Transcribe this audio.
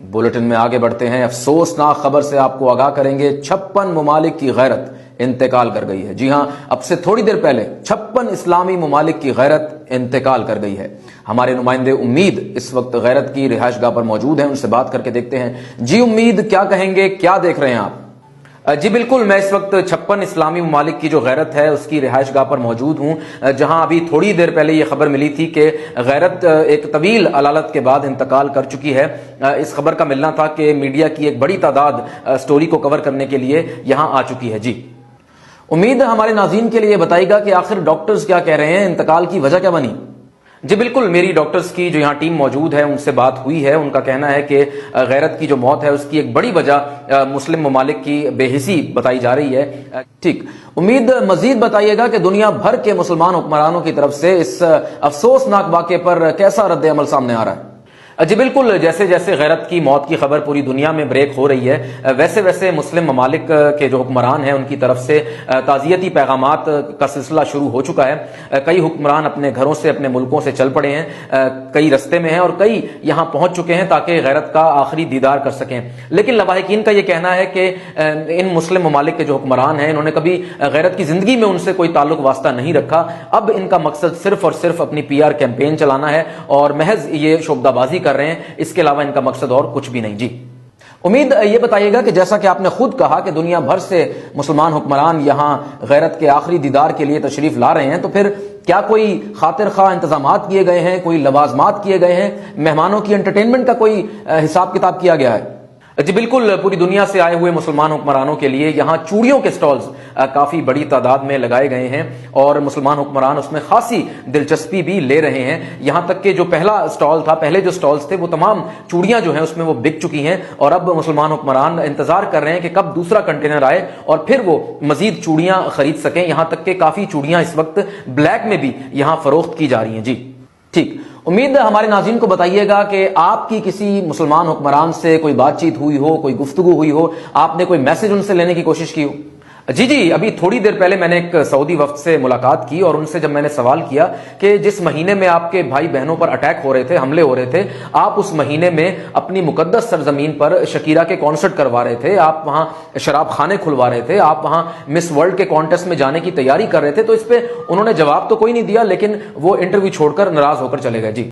Bulletin में आगे बढ़ते हैं। अफसोसनाक खबर से आपको आगाह करेंगे। 56 ममालिक की गैरत इंतकाल कर गई है। जी हां, अब से थोड़ी देर पहले 56 इस्लामी ममालिक की गैरत इंतकाल कर गई है। हमारे नुमाइंदे उम्मीद इस वक्त गैरत की रिहाइशगाह पर मौजूद हैं, उनसे बात करके देखते हैं। जी उम्मीद, क्या कहेंगे, क्या देख रहे हैं आप? जी बिल्कुल, मैं इस वक्त 56 इस्लामी ममालिक की जो गैरत है उसकी रिहाइशगाह पर मौजूद हूं, जहां अभी थोड़ी देर पहले ये खबर मिली थी कि गैरत एक तवील अलालत के बाद इंतकाल कर चुकी है। इस खबर का मिलना था कि मीडिया की एक बड़ी तादाद स्टोरी को कवर करने के लिए यहां आ चुकी है। जी उम्मीद हमारे नाज़रीन के लिए बताइएगा कि आखिर डॉक्टर्स क्या कह रहे हैं, इंतकाल की वजह क्या बनी? जी बिल्कुल, मेरी डॉक्टर्स की जो यहाँ टीम मौजूद है उनसे बात हुई है। उनका कहना है कि गैरत की जो मौत है उसकी एक बड़ी वजह मुस्लिम ममालिक की बेहिसी बताई जा रही है। ठीक, उम्मीद मजीद बताइएगा कि दुनिया भर के मुसलमान हुक्मरानों की तरफ से इस अफसोसनाक वाक़े पर कैसा रद्द अमल सामने आ रहा है? जी बिल्कुल, जैसे जैसे गैरत की मौत की खबर पूरी दुनिया में ब्रेक हो रही है, वैसे वैसे मुस्लिम ममालिक के जो हुक्मरान हैं उनकी तरफ से ताज़ियती पैगामात का सिलसिला शुरू हो चुका है। कई हुक्मरान अपने घरों से, अपने मुल्कों से चल पड़े हैं, कई रस्ते में हैं और कई यहाँ पहुंच चुके हैं ताकि गैरत का आखिरी दीदार कर सकें। लेकिन लवाहिकीन का ये कहना है कि इन मुस्लिम ममालिक के जो हुक्मरान हैं इन्होंने कभी गैरत की जिंदगी में उनसे कोई ताल्लुक वास्ता नहीं रखा। अब इनका मकसद सिर्फ और सिर्फ अपनी PR कैंपेन चलाना है और महज ये शोबदाबाजी कर रहे हैं, इसके अलावा इनका मकसद और कुछ भी नहीं। जी उम्मीद ये बताइएगा कि जैसा कि आपने खुद कहा कि दुनिया भर से मुसलमान हुक्मरान यहां गैरत के आखिरी दीदार के लिए तशरीफ ला रहे हैं, तो फिर क्या कोई खातिर खा इंतजामात किए गए हैं, कोई लवाजमात किए गए हैं, मेहमानों की एंटरटेनमेंट का कोई हिसाब किताब किया गया है? जी बिल्कुल, पूरी दुनिया से आए हुए मुसलमान हुक्मरानों के लिए यहाँ चूड़ियों के स्टॉल्स काफी बड़ी तादाद में लगाए गए हैं और मुसलमान हुक्मरान उसमें खासी दिलचस्पी भी ले रहे हैं। यहाँ तक कि जो पहला स्टॉल था, पहले जो स्टॉल्स थे, वो तमाम चूड़ियां जो हैं उसमें वो बिक चुकी हैं और अब मुसलमान हुक्मरान इंतजार कर रहे हैं कि कब दूसरा कंटेनर आए और फिर वो मजीद चूड़ियां खरीद सकें। यहाँ तक कि काफी चूड़ियां इस वक्त ब्लैक में भी यहाँ फरोख्त की जा रही हैं। जी ठीक, उम्मीद हमारे नाज़रीन को बताइएगा कि आपकी किसी मुसलमान हुक्मरान से कोई बातचीत हुई हो, कोई गुफ्तगू हुई हो, आपने कोई मैसेज उनसे लेने की कोशिश की हो। जी, अभी थोड़ी देर पहले मैंने एक सऊदी वफ्द से मुलाकात की और उनसे जब मैंने सवाल किया कि जिस महीने में आपके भाई बहनों पर अटैक हो रहे थे, हमले हो रहे थे, आप उस महीने में अपनी मुकद्दस सरजमीन पर शकीरा के कॉन्सर्ट करवा रहे थे, आप वहां शराब खाने खुलवा रहे थे, आप वहां मिस वर्ल्ड के कॉन्टेस्ट में जाने की तैयारी कर रहे थे, तो इस पे उन्होंने जवाब तो कोई नहीं दिया, लेकिन वो इंटरव्यू छोड़कर नाराज होकर चले गए। जी